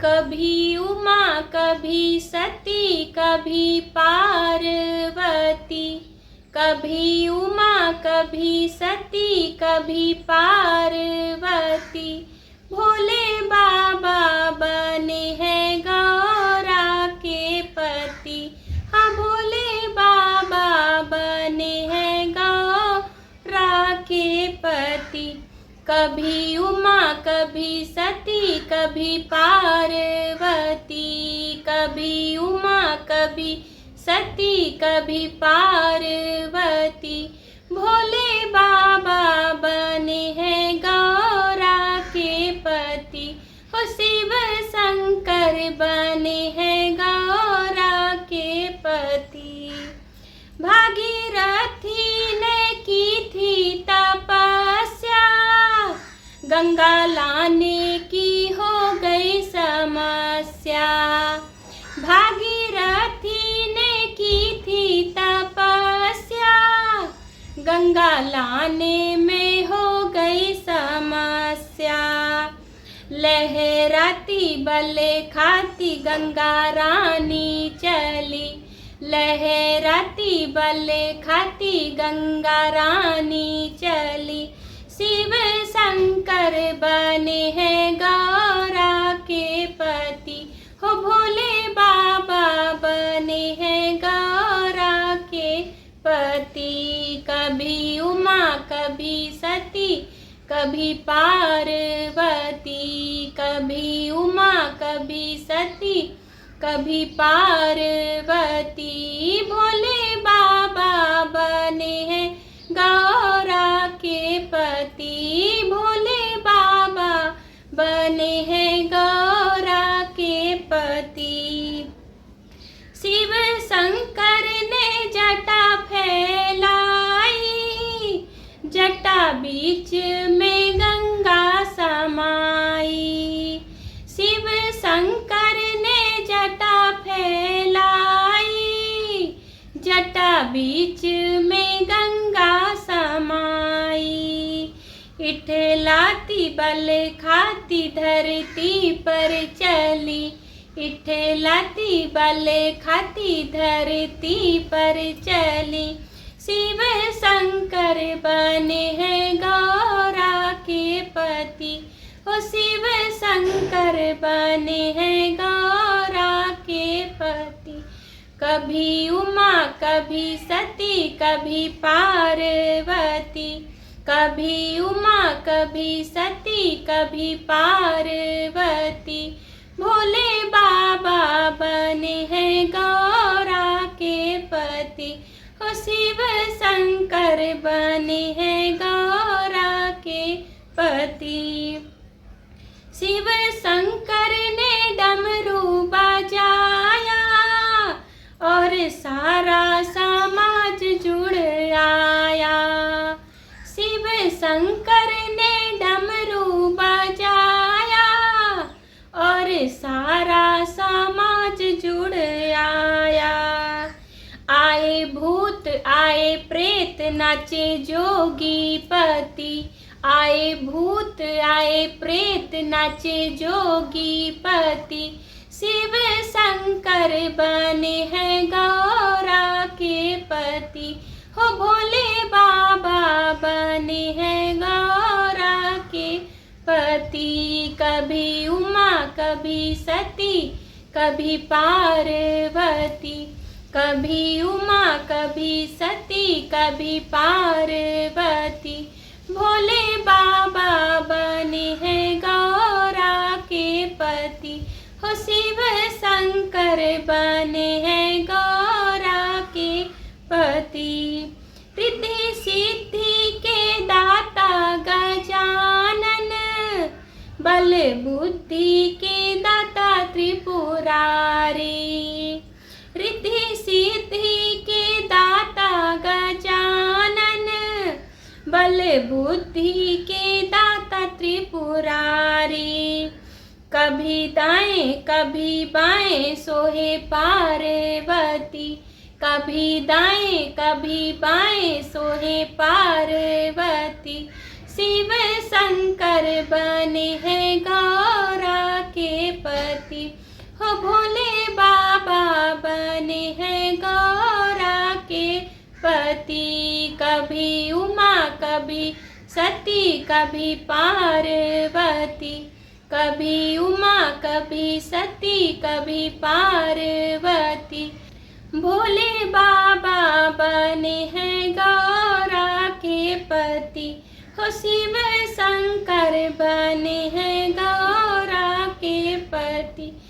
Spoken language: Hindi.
कभी उमा कभी सती कभी पार्वती, कभी उमा कभी सती कभी पार्वती। भोले बाबा बने हैं गौरा के पति, हाँ भोले बाबा बने हैं गौरा के पति। कभी उमा कभी सती कभी पार्वती, कभी उमा कभी सती कभी पार्वती। भोले बाबा बने हैं गौरा के पति, हो शिव शंकर बने हैं गौरा के पति। भागीरथी ने की थी तपस्या, गंगा लाने की हो गई समस्या। भागीरथी ने की थी तपस्या, गंगा लाने में हो गई समस्या। लहराती बले खाती गंगा रानी चली, लहराती बले खाती गंगा रानी चली। शिव शंकर बने हैं गौरा के पति, हो भोले बाबा बने हैं गौरा के पति। कभी उमा कभी सती कभी पार्वती, कभी उमा कभी सती कभी पार्वती। भोले बाबा बने हैं गौरा के पति, भोले बाबा बने हैं गौरा के पति। शिव शंकर ने जटा फैलाई, जटा बीच में गंगा समाई। शिव शंकर ने जटा फैलाई, जटा बीच में गंगा समाई। इठलाती बल खाती धरती पर चली, इठलाती बल खाती धरती पर चली। शिव शंकर बने हैं गौरा के पति, ओ शिव शंकर बने हैं गौरा के पति। कभी उमा कभी सती कभी पार्वती, कभी उमा कभी सती कभी पार्वती। भोले बाबा बने हैं गौरा के पति, हो शिव शंकर बने हैं गौरा के पति। शिव शंकर ने डमरू बजाया और सारा समाज जुड़ आया। शिव शंकर ने डमरू बजाया और सारा समाज जुड़ आया। आए भूत आए प्रेत नाचे जोगी पति, आए भूत आए प्रेत नाचे जोगी पति। शिव शंकर बने हैं गौरा के पति, हो भोले बाबा बने हैं गौरा के पति। कभी उमा कभी सती कभी पार्वती, कभी उमा कभी सती कभी पार्वती। भोले बाबा बने हैं गौरा के पति, हो शिव शंकर बने हैं गौरा के पति। रिद्धि सिद्धि के दाता गजानन, बल बुद्धि के दाता त्रिपुरारी। रिद्धि सिद्धि के दाता गजानन, बल बुद्धि के दाता त्रिपुरारी। कभी दाएं कभी बाएं सोहे पार्वती, कभी दाएं कभी बाएं सोहे पार्वती। शिव शंकर बने हैं गौरा के पति, पति। हो भोले बाबा बने हैं गौरा के पति। कभी उमा कभी सती कभी पार्वती। कभी उमा कभी सती कभी पार्वती। भोले बाबा बने हैं गौरा के पति। हो शिव शंकर बने हैं गौरा के पति।